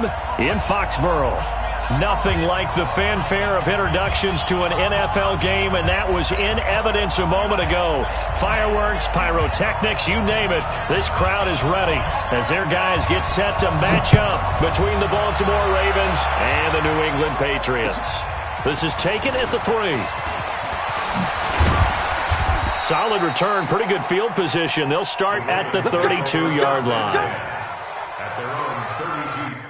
in Foxborough. Nothing like the fanfare of introductions to an NFL game, and that was in evidence a moment ago. Fireworks, pyrotechnics, you name it. This crowd is ready as their guys get set to match up between the Baltimore Ravens and the New England Patriots. This is taken at the 3. Solid return, pretty good field position. They'll start at the 32-yard line. At their own 32.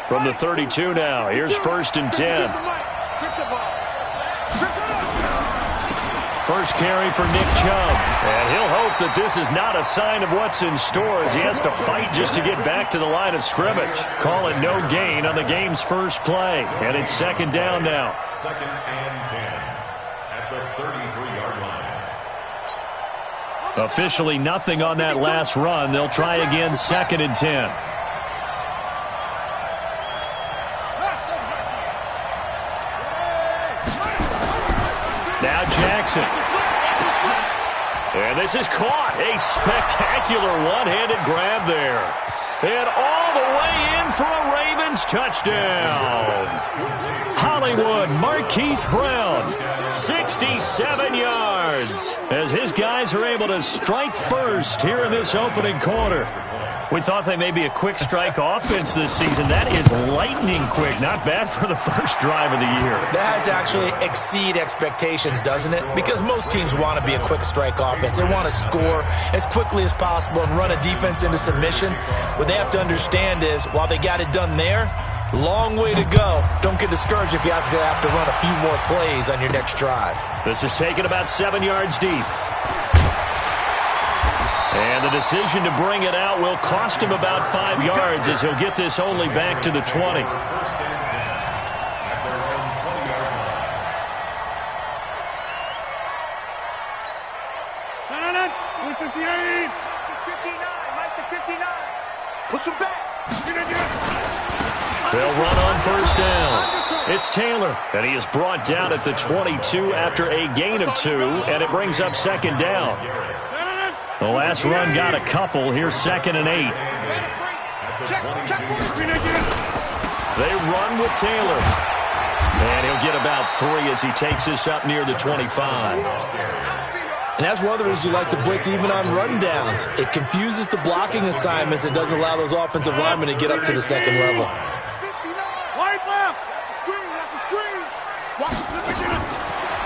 From the 32 now, here's 1st and 10. First carry for Nick Chubb. And he'll hope that this is not a sign of what's in store as he has to fight just to get back to the line of scrimmage. Call it no gain on the game's first play. And it's 2nd down now. 2nd and 10 at the 33-yard line. Officially nothing on that last run. They'll try again 2nd and 10. Now Jackson. And this is caught. A spectacular one-handed grab there. And all the way in for a Ravens touchdown. Hollywood Marquise Brown, 67 yards. As his guys are able to strike first here in this opening quarter. We thought they may be a quick strike offense this season. That is lightning quick. Not bad for the first drive of the year. That has to actually exceed expectations, doesn't it? Because most teams want to be a quick strike offense. They want to score as quickly as possible and run a defense into submission. What they have to understand is, while they got it done there, long way to go. Don't get discouraged if you have to run a few more plays on your next drive. This is taken about 7 yards deep. And the decision to bring it out will cost him about 5 yards as he'll get this only back to the 20. Push him back. They'll run on 1st down. It's Taylor, and he is brought down at the 22 after a gain of 2, and it brings up 2nd down. The last run got a couple. Here's 2nd and 8. They run with Taylor. And he'll get about 3 as he takes this up near the 25. And that's one of the reasons you like to blitz even on run downs. It confuses the blocking assignments and doesn't allow those offensive linemen to get up to the 2nd level.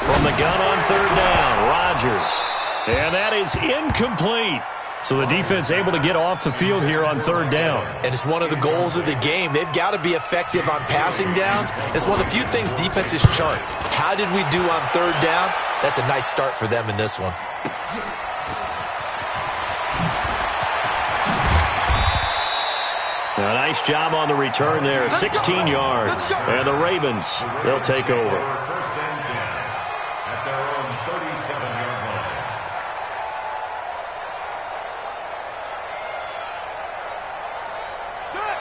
From the gun on 3rd down, Rodgers. And that is incomplete. So the defense able to get off the field here on 3rd down. And it's one of the goals of the game. They've got to be effective on passing downs. It's one of the few things defenses chart. How did we do on 3rd down? That's a nice start for them in this one. A nice job on the return there, 16 yards. And the Ravens, they'll take over. 1st and 10 at their own 37-yard line.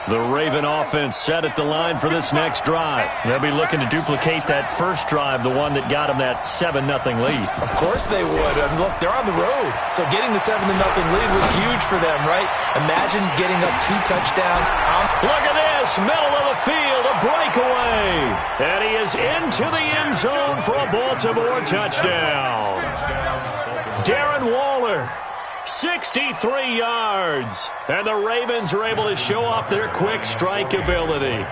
The Raven offense set at the line for this next drive. They'll be looking to duplicate that first drive, the one that got them that 7-0 lead. Of course they would. I mean, look, they're on the road. So getting the 7-0 lead was huge for them, right? Imagine getting up 2 touchdowns. Look at this, middle of the field, a breakaway. And he is into the end zone for a Baltimore touchdown. Darren Waller, 63 yards. And the Ravens are able to show off their quick strike ability.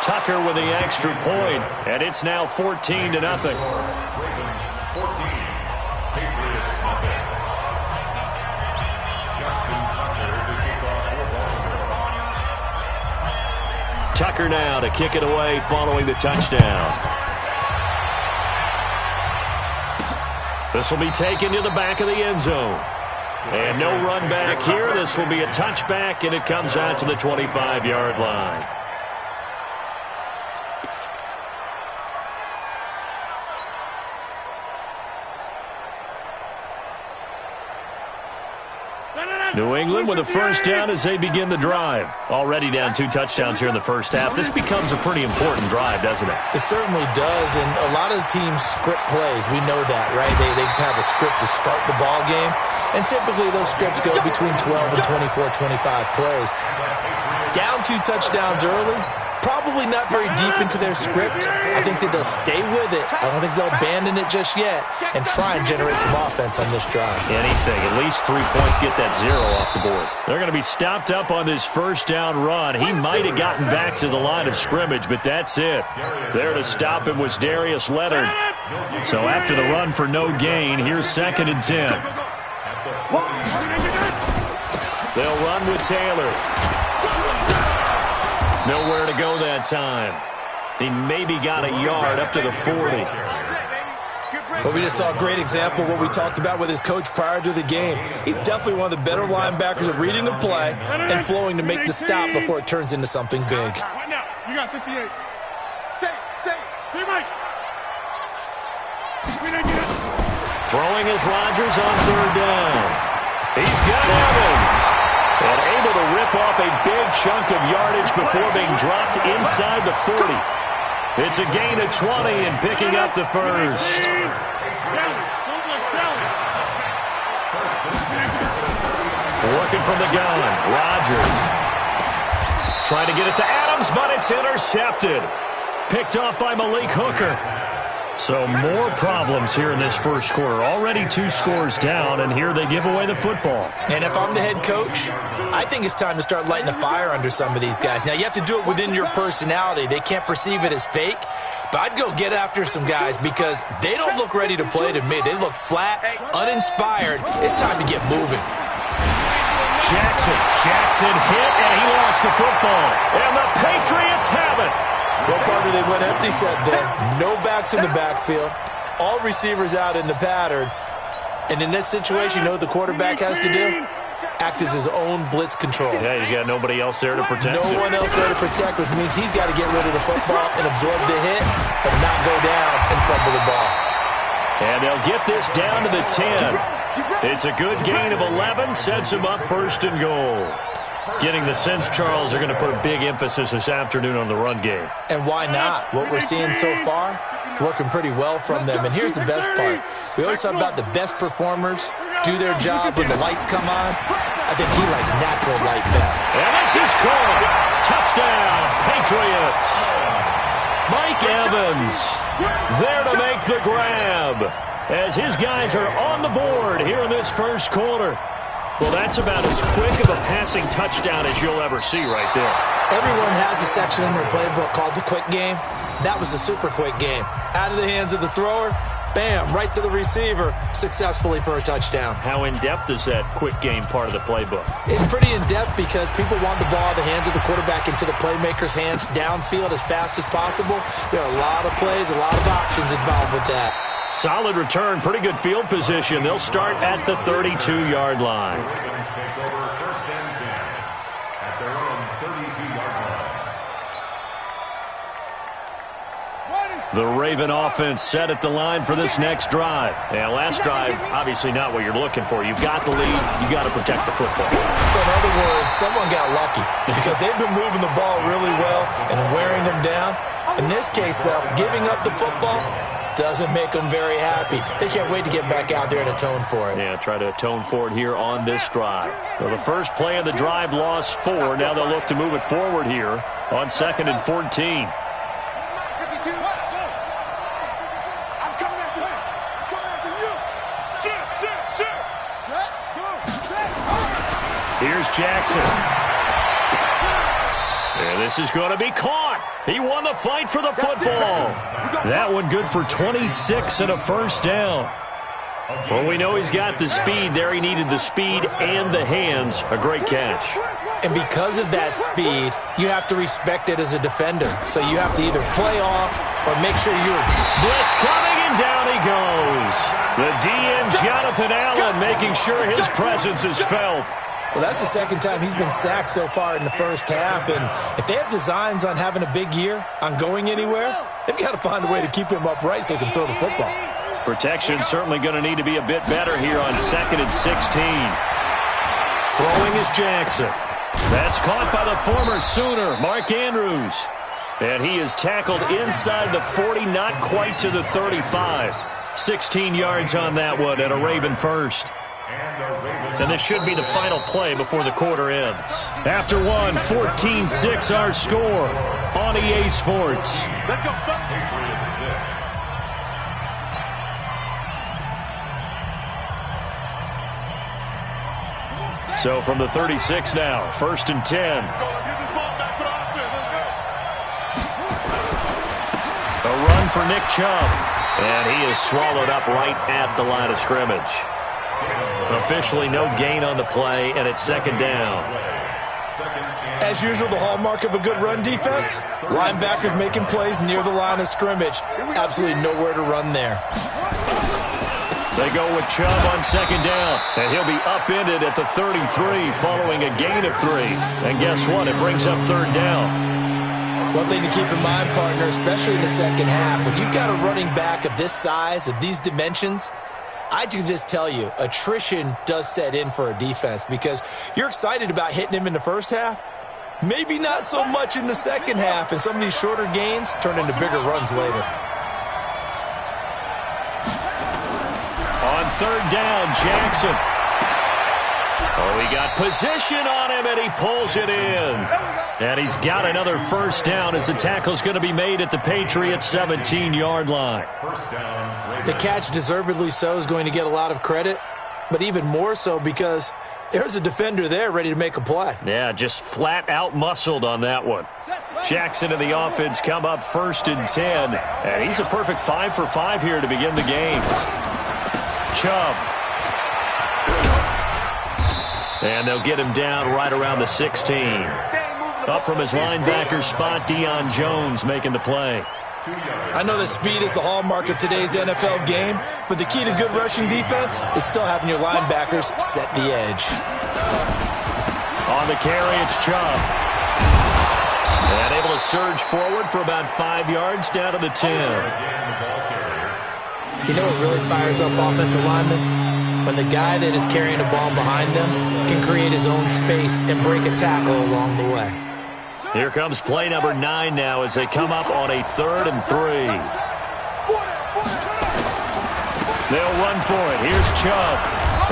Tucker with the extra point, and it's now 14-0. Ravens 14, Patriots nothing. Justin Tucker to kick off for Baltimore. Tucker now to kick it away following the touchdown. This will be taken to the back of the end zone. And no run back here. This will be a touchback, and it comes out to the 25-yard line. New England with a first down as they begin the drive. Already down 2 touchdowns here in the first half. This becomes a pretty important drive, doesn't it? It certainly does, and a lot of the teams script plays. We know that, right? They have a script to start the ball game, and typically those scripts go between 12 and 24, 25 plays. Down 2 touchdowns early, probably not very deep into their script. I think that they'll stay with it. I don't think they'll abandon it just yet and try and generate some offense on this drive. Anything. At least 3 points, get that 0 off the board. They're going to be stopped up on this first down run. He might have gotten back to the line of scrimmage, but that's it. There to stop him was Darius Leonard. So after the run for no gain, here's 2nd and 10. They'll run with Taylor. Nowhere to go that time. He maybe got a yard up to the 40. Well, we just saw a great example of what we talked about with his coach prior to the game. He's definitely one of the better linebackers at reading the play and flowing to make the stop before it turns into something big. You got 58. Say, Mike. Throwing is Rodgers on 3rd down. He's got Evans. And able to rip off a big chunk of yardage before being dropped inside the 40. It's a gain of 20 and picking up the first. Working from the gun, Rodgers. Trying to get it to Adams, but it's intercepted. Picked off by Malik Hooker. So more problems here in this first quarter. Already 2 scores down, and here they give away the football. And if I'm the head coach, I think it's time to start lighting a fire under some of these guys. Now, you have to do it within your personality. They can't perceive it as fake. But I'd go get after some guys because they don't look ready to play to me. They look flat, uninspired. It's time to get moving. Jackson hit, and he lost the football. And the Patriots have it. Well, partner, they went empty set there. No backs in the backfield. All receivers out in the pattern. And in this situation, you know what the quarterback has to do? Act as his own blitz control. Yeah, he's got nobody else there to protect him. No one else there to protect, which means he's got to get rid of the football and absorb the hit, but not go down and fumble the ball. And they'll get this down to the 10. It's a good gain of 11, sets him up 1st and goal. Getting the sense Charles are going to put a big emphasis this afternoon on the run game. And why not? What we're seeing so far, it's working pretty well from them. And here's the best part. We always talk about the best performers do their job when the lights come on. I think he likes natural light better. And this is caught. Touchdown, Patriots. Mike Evans there to make the grab as his guys are on the board here in this first quarter. Well, that's about as quick of a passing touchdown as you'll ever see right there. Everyone has a section in their playbook called the quick game. That was a super quick game. Out of the hands of the thrower, bam, right to the receiver, successfully for a touchdown. How in-depth is that quick game part of the playbook? It's pretty in-depth because people want the ball in the hands of the quarterback into the playmaker's hands downfield as fast as possible. There are a lot of plays, a lot of options involved with that. Solid return, pretty good field position. They'll start at the 32-yard line. Ravens take over 1st and 10 at their own 32-yard line. The Raven offense set at the line for this next drive. Yeah, last drive, obviously not what you're looking for. You've got the lead. You got to protect the football. So in other words, someone got lucky because they've been moving the ball really well and wearing them down. In this case, though, giving up the football doesn't make them very happy. They can't wait to get back out there and atone for it. Yeah, try to atone for it here on this drive. Well, the first play of the drive lost 4. Now they'll look to move it forward here on 2nd and 14. Here's Jackson. And this is going to be caught. He won the fight for the football. That one good for 26 and a first down. Well, we know he's got the speed there. He needed the speed and the hands. A great catch. And because of that speed, you have to respect it as a defender. So you have to either play off or make sure you're... Blitz coming, and down he goes. The DN, Jonathan Allen, making sure his presence is felt. Well, that's the second time he's been sacked so far in the first half. And if they have designs on having a big year, on going anywhere, they've got to find a way to keep him upright so he can throw the football. Protection certainly going to need to be a bit better here on 2nd and 16. Throwing is Jackson. That's caught by the former Sooner, Mark Andrews. And he is tackled inside the 40, not quite to the 35. 16 yards on that one and a Raven first. And this should be the final play before the quarter ends. After one, 14-6 our score on EA Sports. Let's go. So from the 36 now, 1st and 10. Let's get this ball back for the offense. Let's go. A run for Nick Chubb. And he is swallowed up right at the line of scrimmage. Officially no gain on the play, and it's 2nd down. As usual, the hallmark of a good run defense, linebackers making plays near the line of scrimmage. Absolutely nowhere to run there. They go with Chubb on 2nd down, and he'll be upended at the 33 following a gain of 3. And guess what? It brings up 3rd down. One thing to keep in mind, partner, especially in the second half, when you've got a running back of this size, of these dimensions, I can just tell you, attrition does set in for a defense because you're excited about hitting him in the first half. Maybe not so much in the second half, and some of these shorter gains turn into bigger runs later. On 3rd down, Jackson. Oh, he got position on him, and he pulls it in. And he's got another first down as the tackle's going to be made at the Patriots' 17-yard line. The catch, deservedly so, is going to get a lot of credit, but even more so because there's a defender there ready to make a play. Yeah, just flat out muscled on that one. Jackson and the offense come up 1st and 10, and he's a perfect 5 for 5 here to begin the game. Chubb. And they'll get him down right around the 16. Up from his linebacker spot, Deion Jones making the play. I know that speed is the hallmark of today's NFL game, but the key to good rushing defense is still having your linebackers set the edge. On the carry, it's Chubb. And able to surge forward for about 5 yards down to the 10. You know what really fires up offensive linemen? When the guy that is carrying the ball behind them can create his own space and break a tackle along the way. Here comes play number 9 now as they come up on a 3rd and 3. They'll run for it. Here's Chubb.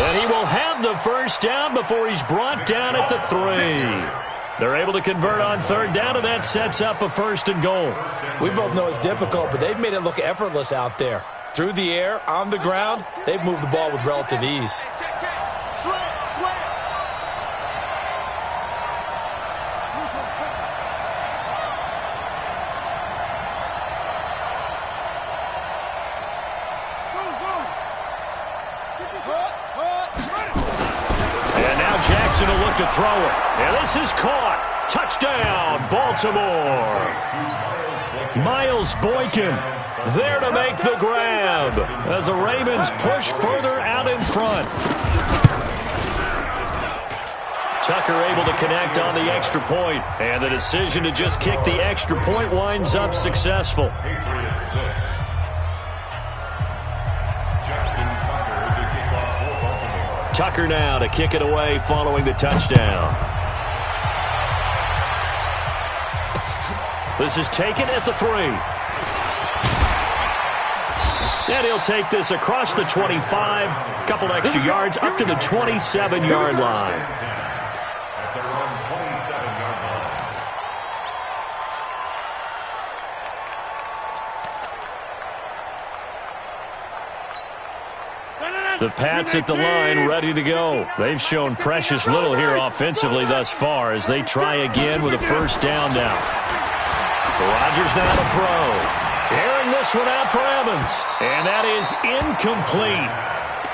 And he will have the first down before he's brought down at the 3. They're able to convert on 3rd down, and that sets up a 1st and goal. We both know it's difficult, but they've made it look effortless out there. Through the air, on the ground, they've moved the ball with relative ease. And now Jackson will look to throw it. And this is caught. Touchdown, Baltimore. Miles Boykin there to make the grab as the Ravens push further out in front. Tucker able to connect on the extra point, and the decision to just kick the extra point winds up successful. Tucker now to kick it away following the touchdown. This is taken at the 3. And he'll take this across the 25, couple extra yards up to the 27-yard line. The Pats at the line, ready to go. They've shown precious little here offensively thus far as they try again with a first down now. Rodgers now to throw. Airing this one out for Evans. And that is incomplete.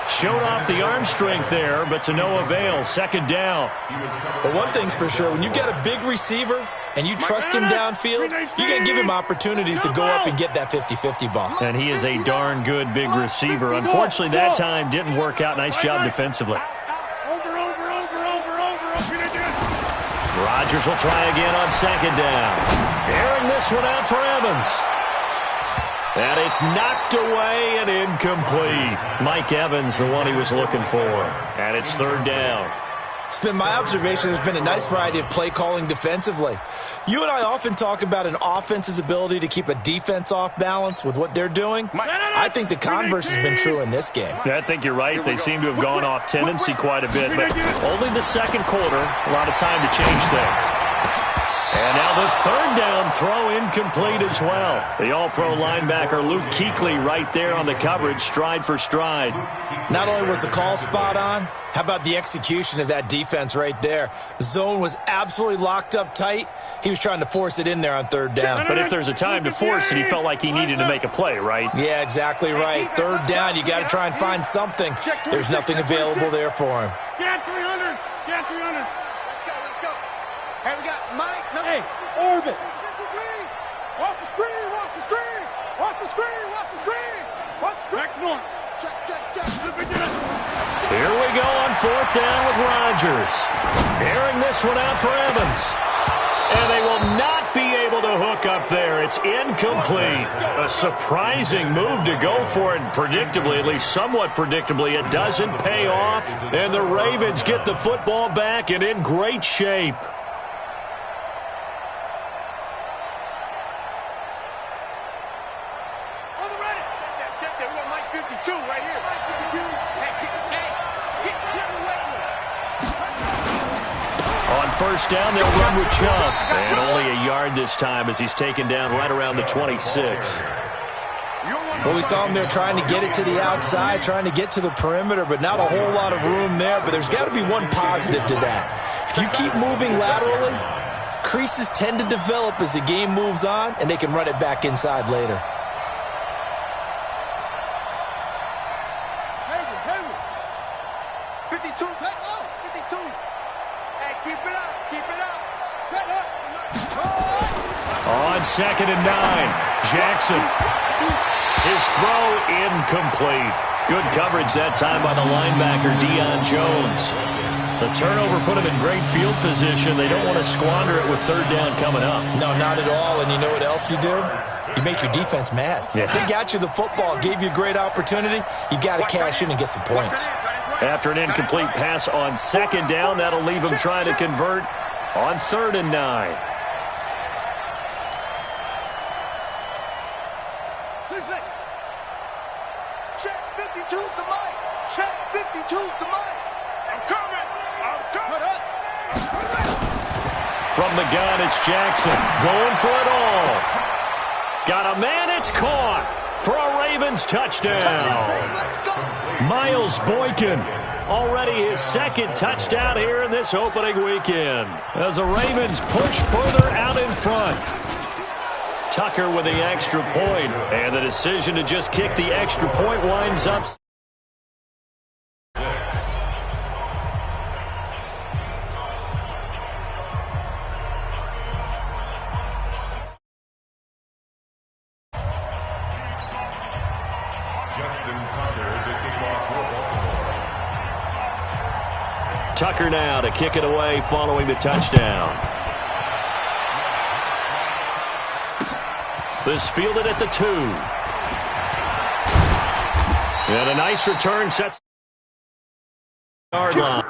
Showed off the arm strength there, but to no avail. Second down. But one thing's for sure, when you get a big receiver and you trust him downfield, you're going to give him opportunities to go up and get that 50-50 ball. And he is a darn good big receiver. Unfortunately, that time didn't work out. Nice job defensively. Rodgers will try again on second down. Airing this one out for Evans. And it's knocked away and incomplete. Mike Evans, the one he was looking for. And it's third down. It's been my observation there's been a nice variety of play calling defensively. You and I often talk about an offense's ability to keep a defense off balance with what they're doing. I think the converse has been true in this game. I think you're right. They seem to have gone off tendency quite a bit, but only the second quarter, a lot of time to change things. And now the third down throw incomplete as well. The all-pro linebacker Luke Kuechly right there on the coverage, stride for stride. Not only was the call spot on, how about the execution of that defense right there? The zone was absolutely locked up tight. He was trying to force it in there on third down. But if there's a time to force it, he felt like he needed to make a play, right? Yeah, exactly right. Third down, you got to try and find something. There's nothing available there for him. Get 300. Get 300. Let's go. Hey, we got Mike. Hey, orbit. Watch the screen. Watch the screen. Watch the screen. Watch the screen. Watch the screen. Back north. Check. Here we go on fourth down with Rodgers. Airing this one out for Evans. And they will not be able to hook up there. It's incomplete. A surprising move to go for it. Predictably, at least somewhat predictably, it doesn't pay off. And the Ravens get the football back and in great shape. On the ready. Check that. We got Mike 52 right here. Mike 52. Hey, get away with it. On first down, they'll run with Chubb. And only a yard this time as he's taken down right around the 26. Well, we saw him there trying to get it to the outside, trying to get to the perimeter, but not a whole lot of room there. But there's got to be one positive to that. If you keep moving laterally, creases tend to develop as the game moves on, and they can run it back inside later. Hayward. 52's head low. 52. Hey, keep it up. Set up. On second and 9, Jackson. His throw incomplete. Good coverage that time by the linebacker, Deion Jones. The turnover put him in great field position. They don't want to squander it with third down coming up. No, not at all. And you know what else you do? You make your defense mad. Yeah. They got you the football, gave you a great opportunity. You got to cash in and get some points. After an incomplete pass on second down, that'll leave him trying to convert on third and 9. Check 52's the mic. Check 52's the mic. I'm coming. From the gun, it's Jackson going for it all. Got a man, it's caught for a Ravens touchdown. Miles Boykin, already his second touchdown here in this opening weekend, as the Ravens push further out in front. Tucker with the extra point, and the decision to just kick the extra point winds up. Tucker now to kick it away following the touchdown. This fielded at the 2. And a nice return sets the yard line.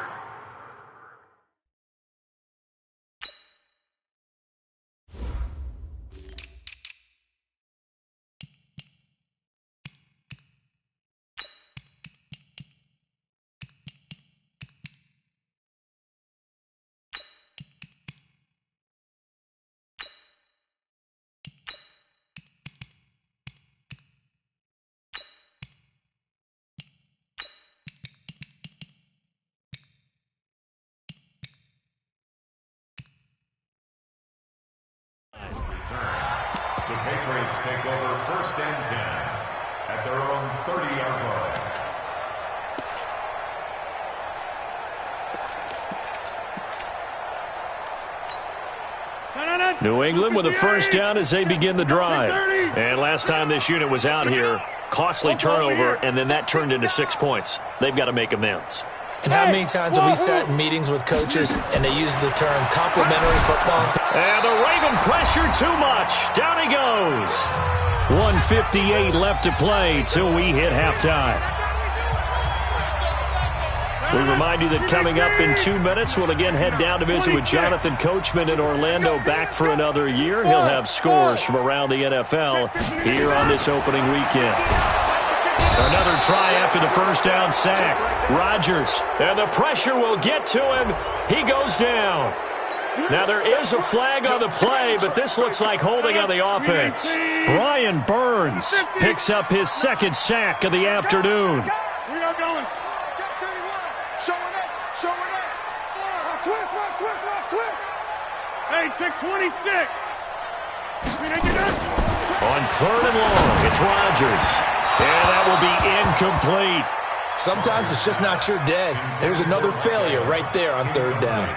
New England with a first down as they begin the drive. And last time this unit was out here, costly turnover, and then that turned into 6 points. They've got to make amends. And how many times have we sat in meetings with coaches and they use the term complementary football? And the Raven pressure too much. Down he goes. 1:58 left to play till we hit halftime. We remind you that coming up in 2 minutes, we'll again head down to visit with Jonathan Coachman in Orlando, back for another year. He'll have scores from around the NFL here on this opening weekend. Another try after the first down sack. Rodgers, and the pressure will get to him. He goes down. Now there is a flag on the play, but this looks like holding on the offense. Brian Burns picks up his second sack of the afternoon. We are going. Hey, pick 26. On third and long, it's Rodgers. And that will be incomplete. Sometimes it's just not your day. There's another failure right there on third down.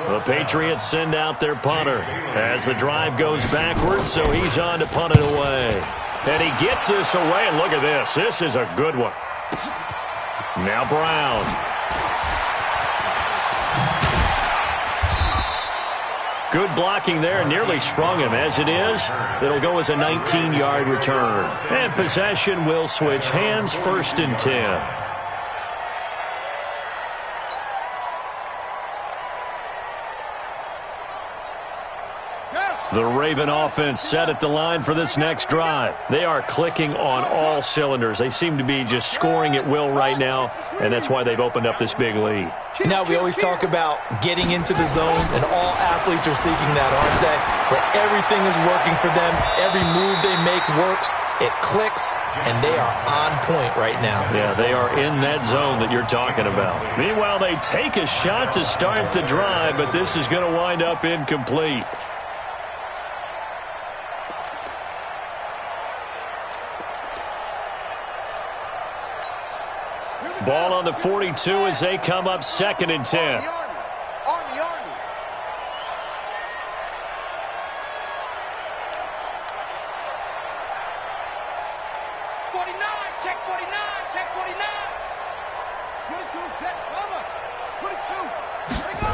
The Patriots send out their punter as the drive goes backwards, so he's on to punt it away. And he gets this away, and look at this. This is a good one. Now Brown. Good blocking there, nearly sprung him. As it is, it'll go as a 19-yard return. And possession will switch hands, 1st and 10. The Raven offense set at the line for this next drive. They are clicking on all cylinders. They seem to be just scoring at will right now, and that's why they've opened up this big lead. Now, we always talk about getting into the zone, and all athletes are seeking that, aren't they? Where everything is working for them. Every move they make works. It clicks, and they are on point right now. Yeah, they are in that zone that you're talking about. Meanwhile, they take a shot to start the drive, but this is going to wind up incomplete. Ball on the 42 as they come up 2nd and 10. Army. 49, check 49, check 49. 22, check, cover. 22, there we go.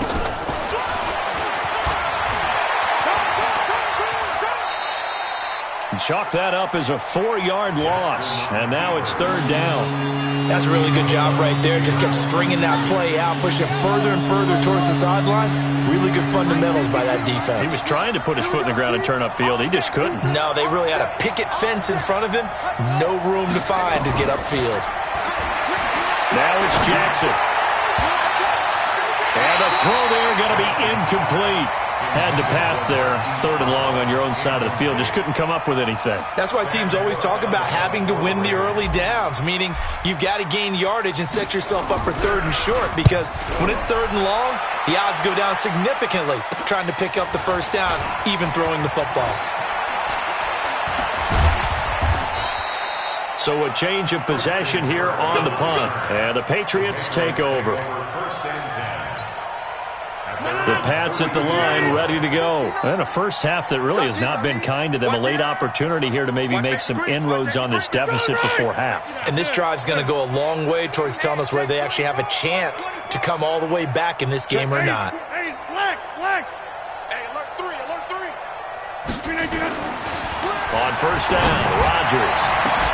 Chalk that up as a 4-yard loss, and now it's 3rd down. That's a really good job right there. Just kept stringing that play out, pushing further and further towards the sideline. Really good fundamentals by that defense. He was trying to put his foot in the ground and turn upfield. He just couldn't. No, they really had a picket fence in front of him. No room to find to get upfield. Now it's Jackson. And the throw there going to be incomplete. Had to pass there, 3rd and long on your own side of the field. Just couldn't come up with anything. That's why teams always talk about having to win the early downs, meaning you've got to gain yardage and set yourself up for 3rd and short, because when it's 3rd and long, the odds go down significantly trying to pick up the first down, even throwing the football. So a change of possession here on the punt. And the Patriots take over. The Pats at the line, ready to go. And a first half that really has not been kind to them. A late opportunity here to maybe make some inroads on this deficit before half. And this drive's going to go a long way towards telling us whether they actually have a chance to come all the way back in this game or not. Hey, black. Hey, alert 3. On first down, Rodgers.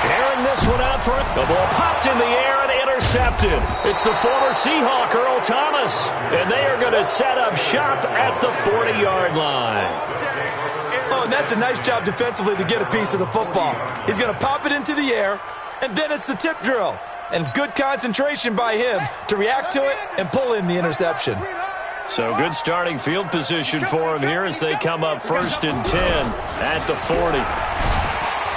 Airing this one out for it. The ball popped in the air and intercepted. It's the former Seahawk, Earl Thomas. And they are going to set up shop at the 40-yard line. Oh, and that's a nice job defensively to get a piece of the football. He's going to pop it into the air, and then it's the tip drill. And good concentration by him to react to it and pull in the interception. So good starting field position for him here as they come up 1st and 10 at the 40.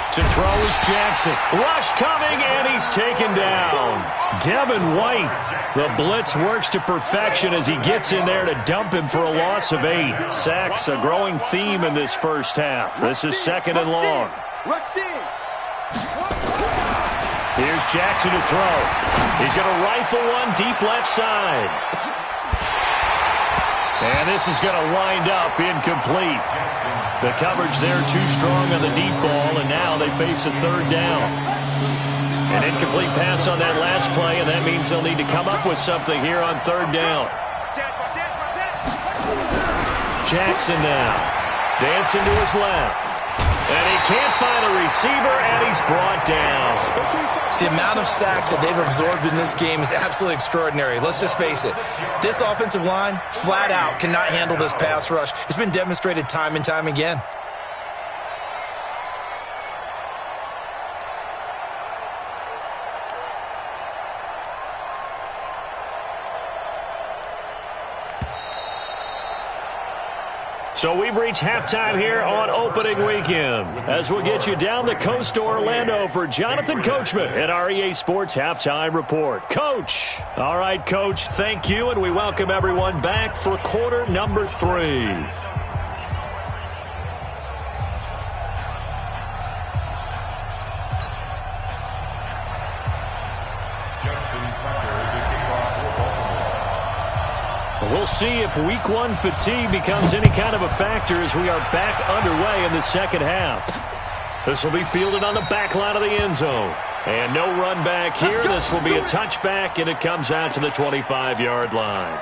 To throw is Jackson. Rush coming, and he's taken down. Devin White. The blitz works to perfection as he gets in there to dump him for a loss of 8. Sacks, a growing theme in this first half. This is 2nd and long. Here's Jackson to throw. He's going to rifle one deep left side. And this is going to wind up incomplete. The coverage there too strong on the deep ball, and now they face a third down. An incomplete pass on that last play, and that means they'll need to come up with something here on third down. Jackson now. Dancing to his left. And he can't find a receiver, and he's brought down. The amount of sacks that they've absorbed in this game is absolutely extraordinary. Let's just face it. This offensive line, flat out, cannot handle this pass rush. It's been demonstrated time and time again. So we've reached halftime here on opening weekend. As we'll get you down the coast to Orlando for Jonathan Coachman at our EA Sports Halftime Report. Coach. All right, Coach, thank you, and we welcome everyone back for quarter number 3. We'll see if week 1 fatigue becomes any kind of a factor as we are back underway in the second half. This will be fielded on the back line of the end zone. And no run back here. This will be a touchback, and it comes out to the 25-yard line.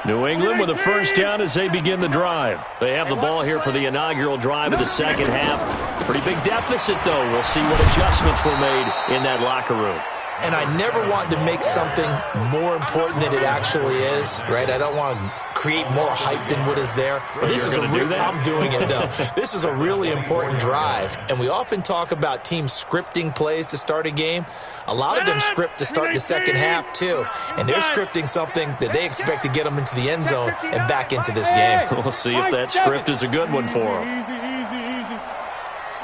New England with a first down as they begin the drive. They have the ball here for the inaugural drive of the second half. Pretty big deficit, though. We'll see what adjustments were made in that locker room. And I never want to make something more important than it actually is, right? I don't want to create more hype than what is there. But this is I'm doing it, though. This is a really important drive. And we often talk about teams scripting plays to start a game. A lot of them script to start the second half, too. And they're scripting something that they expect to get them into the end zone and back into this game. We'll see if that script is a good one for them.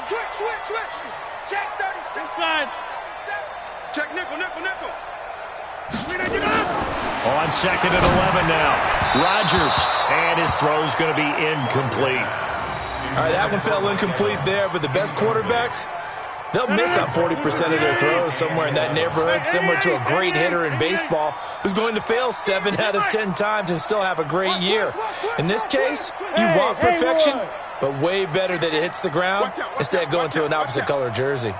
Switch. Check 36. Inside. Check nickel. On second and 11 now. Rodgers, and his throw's going to be incomplete. All right, that one fell incomplete there, but the best quarterbacks, they'll miss on 40% of their throws somewhere in that neighborhood, similar to a great hitter in baseball who's going to fail 7 out of 10 times and still have a great year. In this case, you want perfection, but way better that it hits the ground instead of going to an opposite color jersey.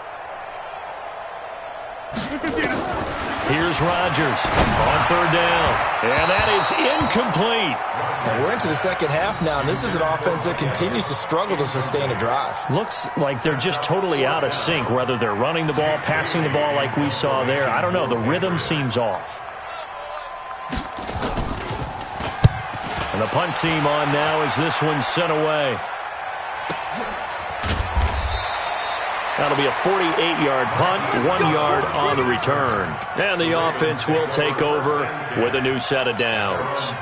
Here's Rodgers on third down, and that is incomplete. And we're into the second half now, and this is an offense that continues to struggle to sustain a drive. Looks like they're just totally out of sync, whether they're running the ball, passing the ball like we saw there. I don't know. The rhythm seems off. And the punt team on now as this one's sent away. That'll be a 48-yard punt, 1 yard on the return. And the offense will take over with a new set of downs.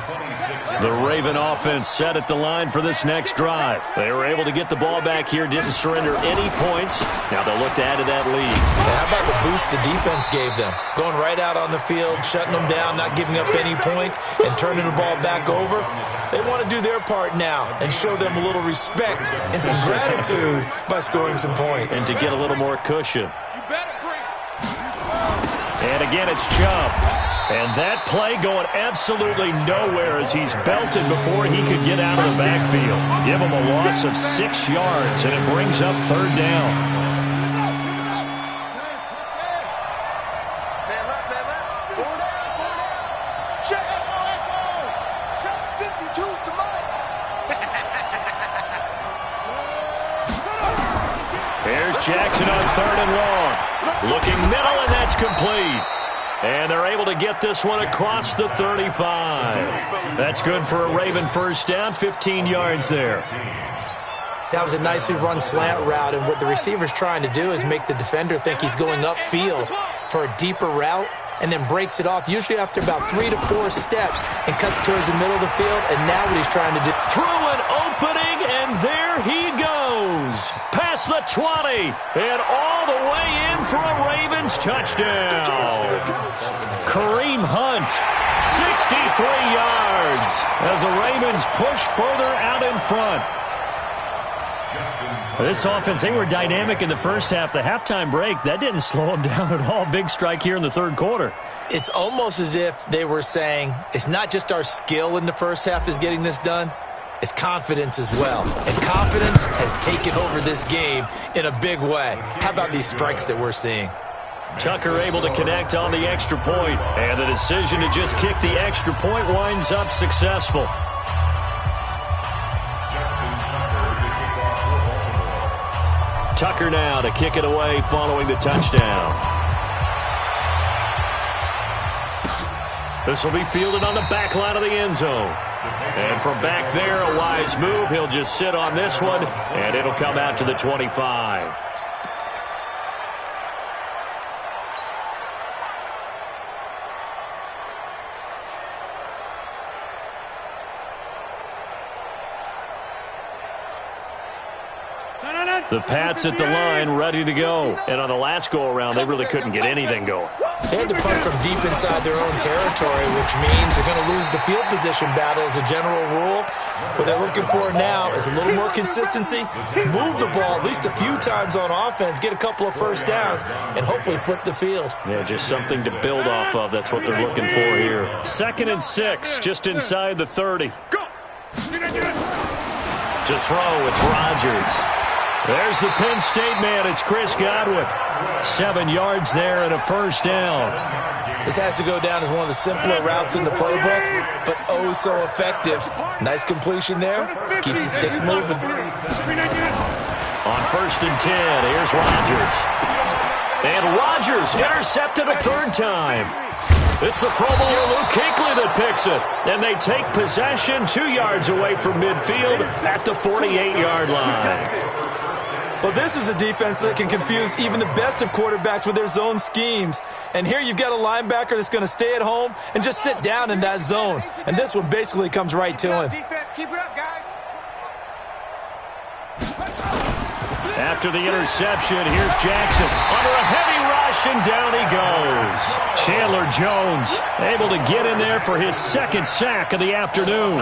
The Raven offense set at the line for this next drive. They were able to get the ball back here, didn't surrender any points. Now they'll look to add to that lead. How about the boost the defense gave them? Going right out on the field, shutting them down, not giving up any points, and turning the ball back over. They want to do their part now and show them a little respect and some gratitude by scoring some points. And to get a little more cushion. And again, it's Chubb. And that play going absolutely nowhere as he's belted before he could get out of the backfield. Give him a loss of 6 yards, and it brings up third down. Here's Jackson on third and long. Looking middle, and that's complete. And they're able to get this one across the 35. That's good for a Raven first down, 15 yards there. That was a nicely run slant route, and what the receiver's trying to do is make the defender think he's going upfield for a deeper route, and then breaks it off, usually after about 3 to 4 steps, and cuts towards the middle of the field, and now what he's trying to do. Through an opening, and there he goes. Past the 20, and all the way in for a Ravens touchdown. Kareem Hunt, 63 yards, as the Ravens push further out in front. This offense, they were dynamic in the first half. The halftime break, that didn't slow them down at all. Big strike here in the third quarter. It's almost as if they were saying, it's not just our skill in the first half that's getting this done, it's confidence as well. And confidence has taken over this game in a big way. How about these strikes that we're seeing? Tucker able to connect on the extra point, and the decision to just kick the extra point winds up successful. Tucker now to kick it away following the touchdown. This will be fielded on the back line of the end zone. And from back there, a wise move. He'll just sit on this one, and it'll come out to the 25. The Pats at the line, ready to go. And on the last go-around, they really couldn't get anything going. They had to punt from deep inside their own territory, which means they're going to lose the field position battle as a general rule. What they're looking for now is a little more consistency, move the ball at least a few times on offense, get a couple of first downs, and hopefully flip the field. Yeah, just something to build off of. That's what they're looking for here. 2nd and 6, just inside the 30. To throw, it's Rodgers. There's the Penn State man. It's Chris Godwin. 7 yards there and a first down. This has to go down as one of the simpler routes in the playbook, but oh so effective. Nice completion there. Keeps the sticks moving. On 1st and 10, here's Rodgers. And Rodgers intercepted a third time. It's the Pro Bowler Luke Kuechly that picks it. And they take possession 2 yards away from midfield at the 48-yard line. Well, this is a defense that can confuse even the best of quarterbacks with their zone schemes. And here you've got a linebacker that's going to stay at home and just sit down in that zone. And this one basically comes right to him. Keep it up, guys. After the interception, here's Jackson under a heavy rush, and down he goes. Chandler Jones able to get in there for his 2nd sack of the afternoon.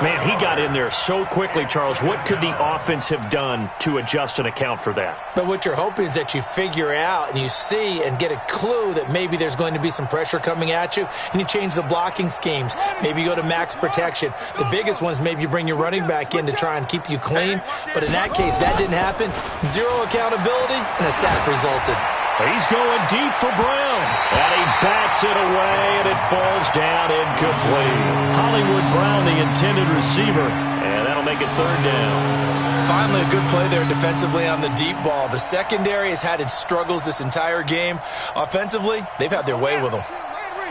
Man, he got in there so quickly, Charles. What could the offense have done to adjust and account for that? But what you're hoping is that you figure out and you see and get a clue that maybe there's going to be some pressure coming at you, and you change the blocking schemes. Maybe you go to max protection. The biggest one is maybe you bring your running back in to try and keep you clean. But in that case, that didn't happen. Zero accountability, and a sack resulted. He's going deep for Brown, and he bats it away, and it falls down incomplete. Hollywood Brown, the intended receiver, and that'll make it 3rd down. Finally, a good play there defensively on the deep ball. The secondary has had its struggles this entire game. Offensively, they've had their way with them.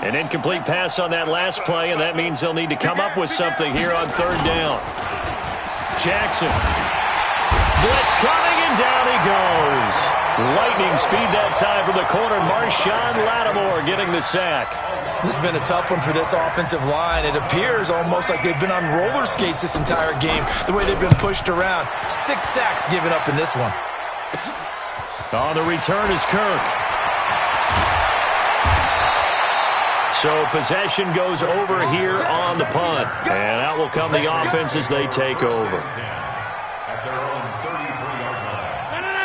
An incomplete pass on that last play, and that means they'll need to come up with something here on 3rd down. Jackson. Blitz coming, and down he goes. Lightning speed that time from the corner. Marshawn Lattimore getting the sack. This has been a tough one for this offensive line. It appears almost like they've been on roller skates this entire game, the way they've been pushed around. 6 sacks given up in this one. On the return is Kirk. So possession goes over here on the punt. And out will come the offense as they take over.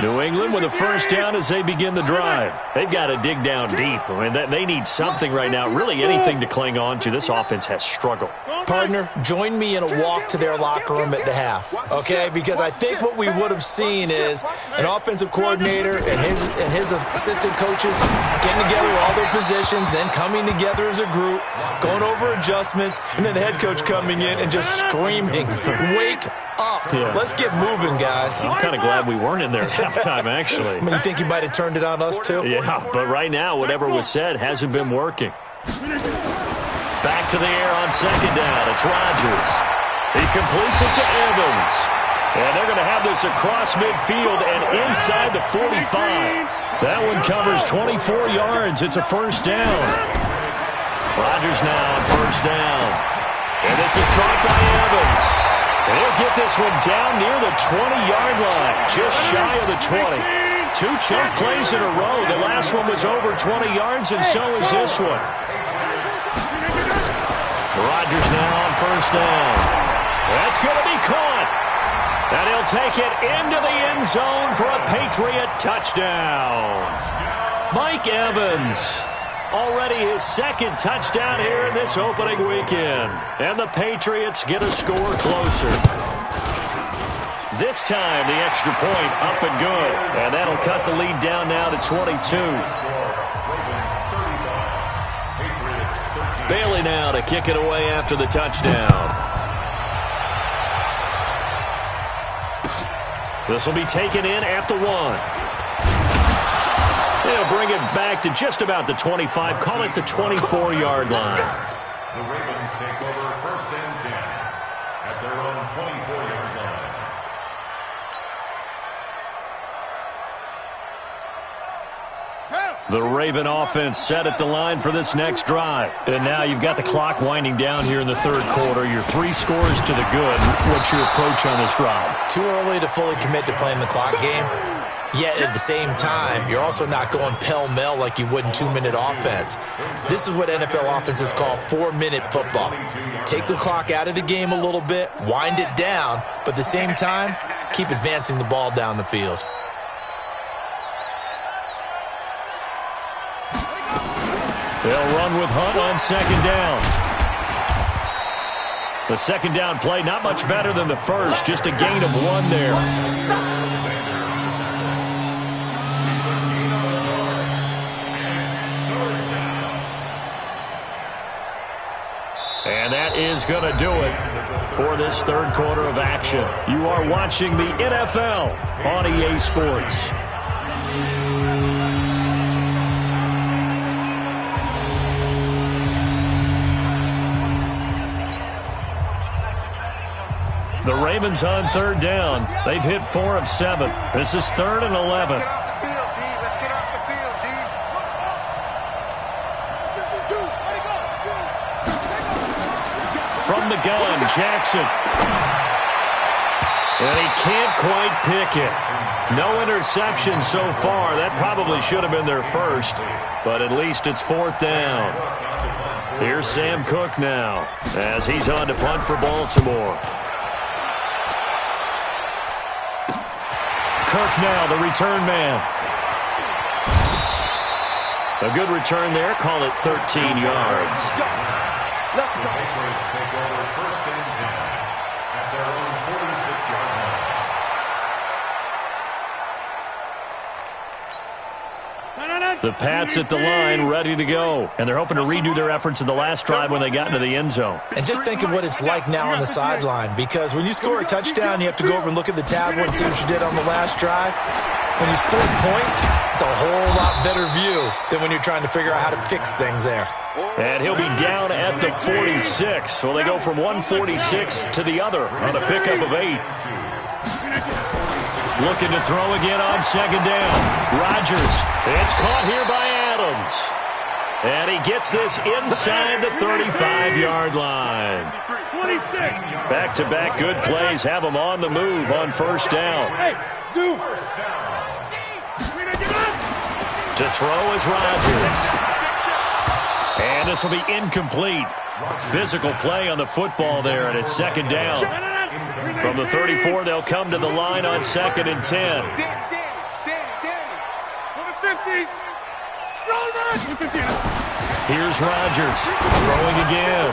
New England with a first down as they begin the drive. They've got to dig down deep. I mean, they need something right now, really anything to cling on to. This offense has struggled. Partner, join me in a walk to their locker room at the half, okay? Because I think what we would have seen is an offensive coordinator and his assistant coaches getting together with all their positions, then coming together as a group, going over adjustments, and then the head coach coming in and just screaming, wake up. Yeah. Let's get moving, guys. I'm kind of glad we weren't in there at halftime, actually. I mean, you think you might have turned it on us, too? Yeah, but right now, whatever was said hasn't been working. Back to the air on 2nd down. It's Rodgers. He completes it to Evans. And they're going to have this across midfield and inside the 45. That one covers 24 yards. It's a first down. Rodgers now on first down. And this is caught by Evans. And he'll get this one down near the 20-yard line, just shy of the 20. 2 chunk plays in a row. The last one was over 20 yards, and so is this one. Rodgers now on first down. That's going to be caught. And he'll take it into the end zone for a Patriot touchdown. Mike Evans, already his second touchdown here in this opening weekend. And the Patriots get a score closer. This time, the extra point up and good. And that'll cut the lead down now to 22. Bailey now to kick it away after the touchdown. This will be taken in at the 1. They'll bring it back to just about the 25. Call it the 24-yard line. The Ravens take over 1st and 10 at their own 24-yard line. The Raven offense set at the line for this next drive. And now you've got the clock winding down here in the third quarter. You're 3 scores to the good. What's your approach on this drive? Too early to fully commit to playing the clock game. Yet at the same time, you're also not going pell-mell like you would in 2-minute offense. This is what NFL offenses call 4-minute football. Take the clock out of the game a little bit, wind it down, but at the same time, keep advancing the ball down the field. They'll run with Hunt on 2nd down. The 2nd down play not much better than the first, just a gain of 1 there. And that is going to do it for this third quarter of action. You are watching the NFL on EA Sports. The Ravens on 3rd down. They've hit 4 of 7. This is 3rd and 11. Let's get off the field, D. From the gun, Jackson. And he can't quite pick it. No interception so far. That probably should have been their first, but at least it's 4th down. Here's Sam Cook now as he's on to punt for Baltimore. Kirk now, the return man. A good return there. Call it 13 yards. The Patriots take over 1st and 10 at their own 46-yard line. The Pats at the line, ready to go. And they're hoping to redo their efforts in the last drive when they got into the end zone. And just think of what it's like now on the sideline, because when you score a touchdown, you have to go over and look at the tablet and see what you did on the last drive. When you score points, it's a whole lot better view than when you're trying to figure out how to fix things there. And he'll be down at the 46. So they go from 146 to the other on a pickup of 8. Looking to throw again on 2nd down. Rodgers. It's caught here by Adams. And he gets this inside the 35-yard line. Back-to-back good plays have him on the move on 1st down. To throw is Rodgers. And this will be incomplete. Physical play on the football there, and it's 2nd down. From the 34, they'll come to the line on 2nd and 10. Here's Rodgers throwing again.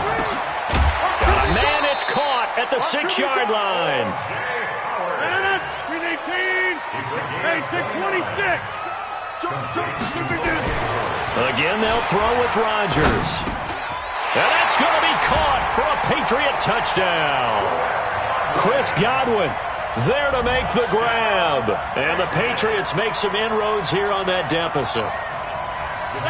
Got a man, it's caught at the 6-yard line. 26. Again, they'll throw with Rodgers. And that's going to be caught for a Patriot touchdown. Chris Godwin there to make the grab. And the Patriots make some inroads here on that deficit.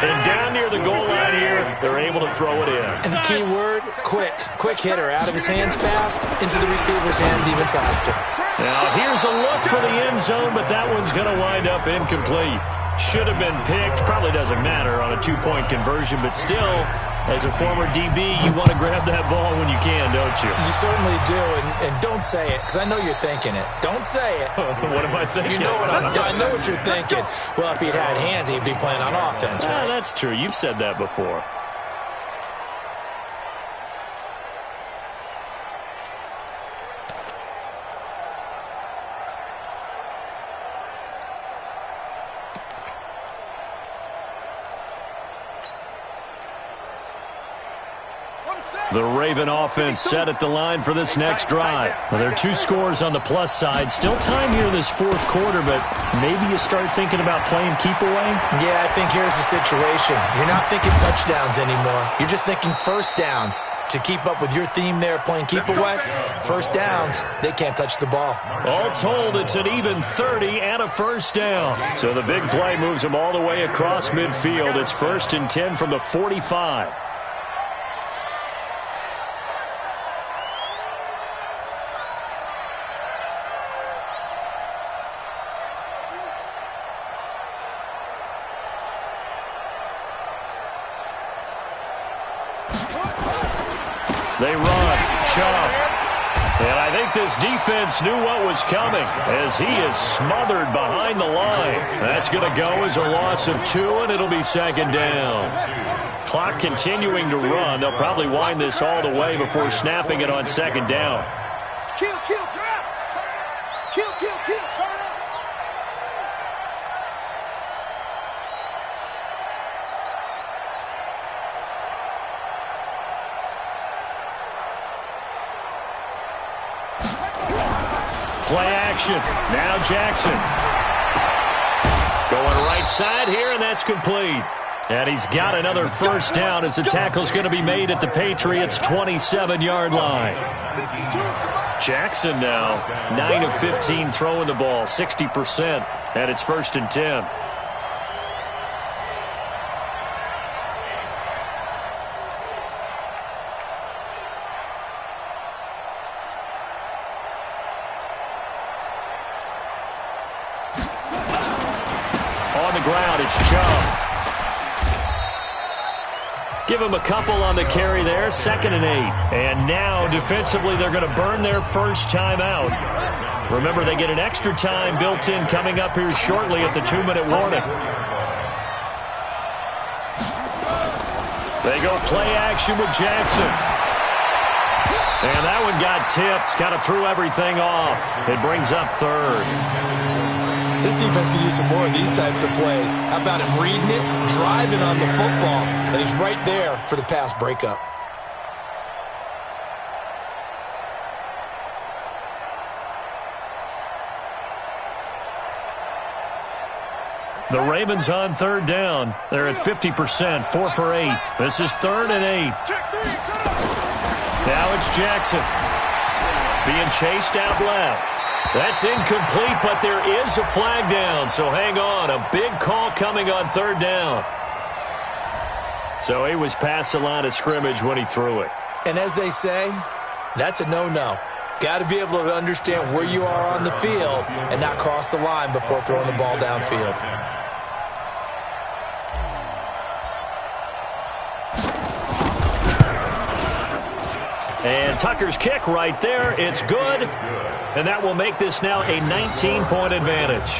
And down near the goal line here, they're able to throw it in. And the key word, quick. Quick hitter, out of his hands fast, into the receiver's hands even faster. Now, here's a look for the end zone, but that one's going to wind up incomplete. Should have been picked. Probably doesn't matter on a 2-point conversion, but still, as a former DB, you want to grab that ball when you can, don't you? You certainly do, and don't say it, because I know you're thinking it. Don't say it. What am I thinking? You know I know what you're thinking. Well, if he'd had hands, he'd be playing on offense, right? That's true. You've said that before. The Raven offense set at the line for this next drive. Well, there are 2 scores on the plus side. Still time here in this fourth quarter, but maybe you start thinking about playing keep away? Yeah, I think here's the situation. You're not thinking touchdowns anymore. You're just thinking first downs. To keep up with your theme there, playing keep away, first downs, they can't touch the ball. All told, it's an even 30 and a first down. So the big play moves them all the way across midfield. It's 1st and 10 from the 45. They run, chop. And I think this defense knew what was coming as he is smothered behind the line. That's going to go as a loss of 2, and it'll be 2nd down. Clock continuing to run. They'll probably wind this all the way before snapping it on 2nd down. Kill, kill, turn up. Kill, kill, kill, turn up. Play action. Now Jackson. Going right side here, and that's complete. And he's got another first down as the tackle's going to be made at the Patriots' 27-yard line. Jackson now 9 of 15 throwing the ball, 60%, and it's 1st and 10. On the ground, it's Chubb. Give him a couple on the carry there, 2nd and 8. And now, defensively, they're going to burn their first time out. Remember, they get an extra time built in coming up here shortly at the 2-minute warning. They go play action with Jackson. And that one got tipped, kind of threw everything off. It brings up 3rd. This defense could use some more of these types of plays. How about him reading it, driving on the football, and he's right there for the pass breakup. The Ravens on 3rd down. They're at 50%, 4 for 8. This is 3rd and 8. Now it's Jackson being chased out left. That's incomplete, but there is a flag down, so hang on. A big call coming on 3rd down. So he was past the line of scrimmage when he threw it. And as they say, that's a no-no. Got to be able to understand where you are on the field and not cross the line before throwing the ball downfield. And Tucker's kick right there. It's good. And that will make this now a 19-point advantage.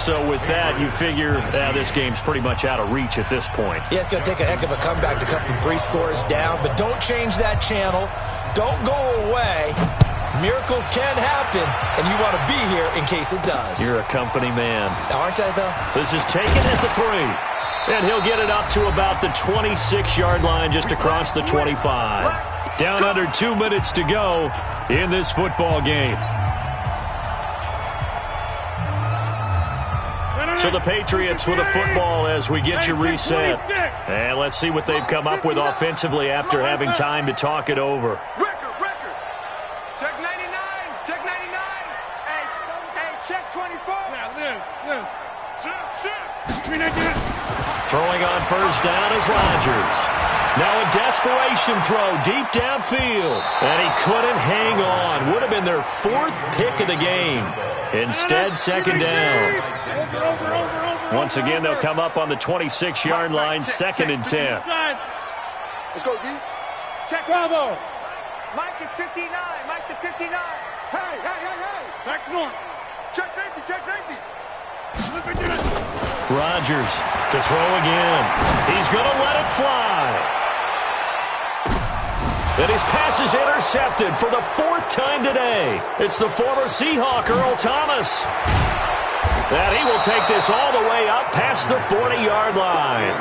So with that, you figure this game's pretty much out of reach at this point. Yeah, it's going to take a heck of a comeback to come from 3 scores down. But don't change that channel. Don't go away. Miracles can happen, and you want to be here in case it does. You're a company man. Aren't I, though? This is taken at the 3. And he'll get it up to about the 26-yard line just across the 25. Down under 2 minutes to go in this football game. So the Patriots with a football as we get you reset. And let's see what they've come up with offensively after having time to talk it over. Record. Check 99. Check 99. Hey, check 24. Now, live. Shit. Throwing on first down is Rodgers. Now a desperation throw deep downfield. And he couldn't hang on. Would have been their 4th pick of the game. Instead, 2nd down. Once again, they'll come up on the 26-yard line, 2nd and 10. Let's go, D. Check Bravo. Mike is 59. Mike to 59. Hey. Back north. Check safety. Rodgers to throw again. He's going to let it fly. And his pass is intercepted for the 4th time today. It's the former Seahawk, Earl Thomas. And he will take this all the way up past the 40-yard line.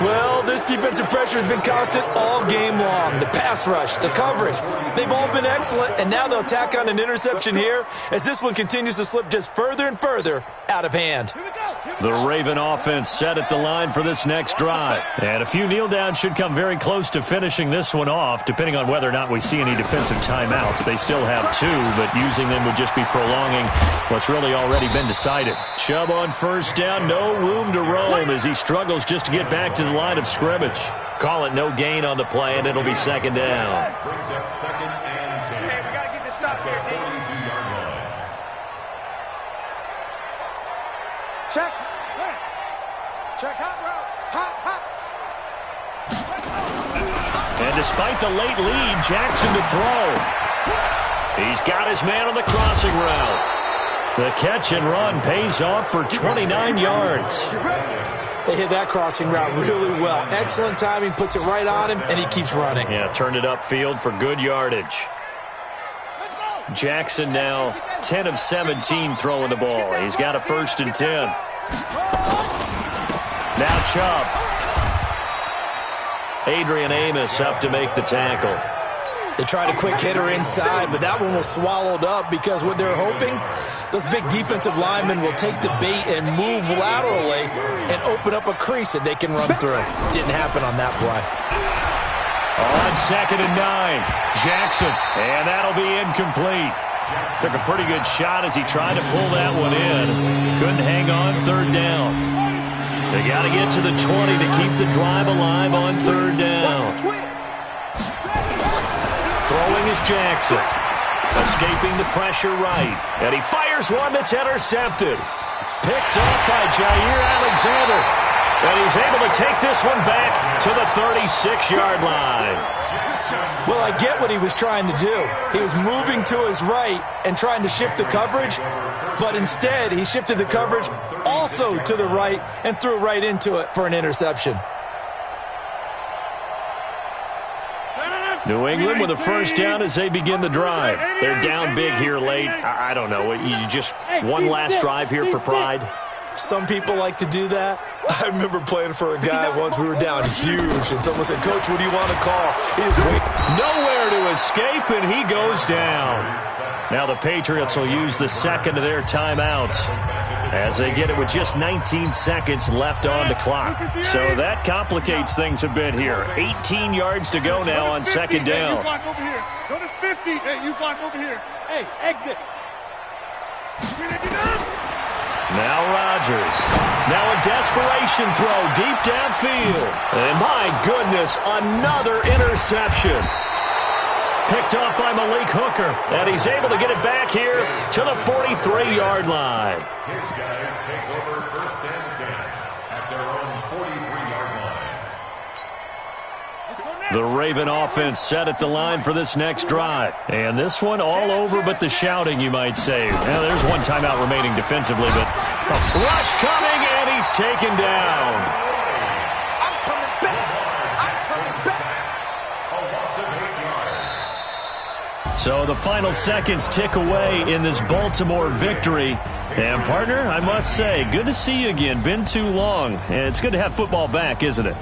Well, this defensive pressure has been constant all game long. The pass rush, the coverage, they've all been excellent, and now they'll tack on an interception here as this one continues to slip just further and further out of hand. The Raven offense set at the line for this next drive. And a few kneel downs should come very close to finishing this one off, depending on whether or not we see any defensive timeouts. They still have 2, but using them would just be prolonging what's really already been decided. Chubb on first down, no room to roam as he struggles just to get back to the line of scrimmage. Call it no gain on the play, and it'll be second down. Brings up second and 10. Hey, we got to get this stop here, D. 42-yard line. Check. Check hot route. Hot. And despite the late lead, Jackson to throw. He's got his man on the crossing route. The catch and run pays off for 29 yards. They hit that crossing route really well. Excellent timing, puts it right on him, and he keeps running. Yeah, turned it upfield for good yardage. Jackson now 10 of 17 throwing the ball. He's got a 1st and 10. Now Chubb. Adrian Amos up to make the tackle. They tried a quick hitter inside, but that one was swallowed up because what they're hoping, those big defensive linemen will take the bait and move laterally and open up a crease that they can run through. Didn't happen on that play. On 2nd and 9, Jackson, and that'll be incomplete. Took a pretty good shot as he tried to pull that one in. Couldn't hang on 3rd down. They got to get to the 20 to keep the drive alive on 3rd down. Throwing is Jackson. Escaping the pressure right. And he fires one that's intercepted. Picked up by Jair Alexander. And he's able to take this one back to the 36-yard line. Well, I get what he was trying to do. He was moving to his right and trying to shift the coverage, but instead he shifted the coverage also to the right and threw right into it for an interception. New England with a 1st down as they begin the drive. They're down big here late. I don't know. You just one last drive here for pride? Some people like to do that. I remember playing for a guy once. We were down huge, and someone said, "Coach, what do you want to call?" He just wait. Nowhere to escape, and he goes down. Now the Patriots will use the 2nd of their timeouts as they get it with just 19 seconds left on the clock. So that complicates things a bit here. 18 yards to go now on 2nd down. You block over here. Go to 50. Hey, you block over here. Hey, exit. Now Rodgers. Now a desperation throw deep downfield. And my goodness, another interception. Picked off by Malik Hooker. And he's able to get it back here to the 43-yard line. His guys take over 1st and 10 at their own 43-yard line. The Raven offense set at the line for this next drive. And this one all over but the shouting, you might say. Now, there's one timeout remaining defensively, but a rush coming, and he's taken down. I'm coming back. A loss of 8 yards. So the final seconds tick away in this Baltimore victory. And, partner, I must say, good to see you again. Been too long. And it's good to have football back, isn't it?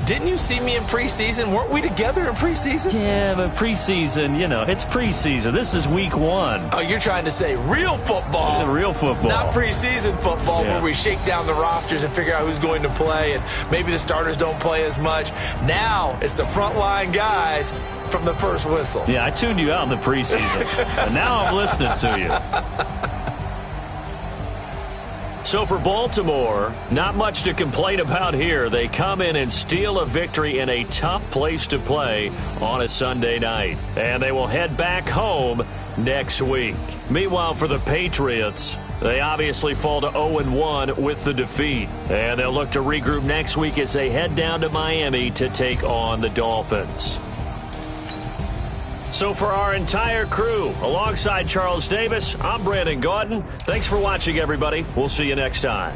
Didn't you see me in preseason? Weren't we together in preseason? Yeah, but preseason, it's preseason. This is week 1. Oh, you're trying to say real football. Real football. Not preseason football where we shake down the rosters and figure out who's going to play, and maybe the starters don't play as much. Now it's the frontline guys from the first whistle. Yeah, I tuned you out in the preseason, and now I'm listening to you. So for Baltimore, not much to complain about here. They come in and steal a victory in a tough place to play on a Sunday night. And they will head back home next week. Meanwhile, for the Patriots, they obviously fall to 0-1 with the defeat. And they'll look to regroup next week as they head down to Miami to take on the Dolphins. So for our entire crew, alongside Charles Davis, I'm Brandon Gaudin. Thanks for watching, everybody. We'll see you next time.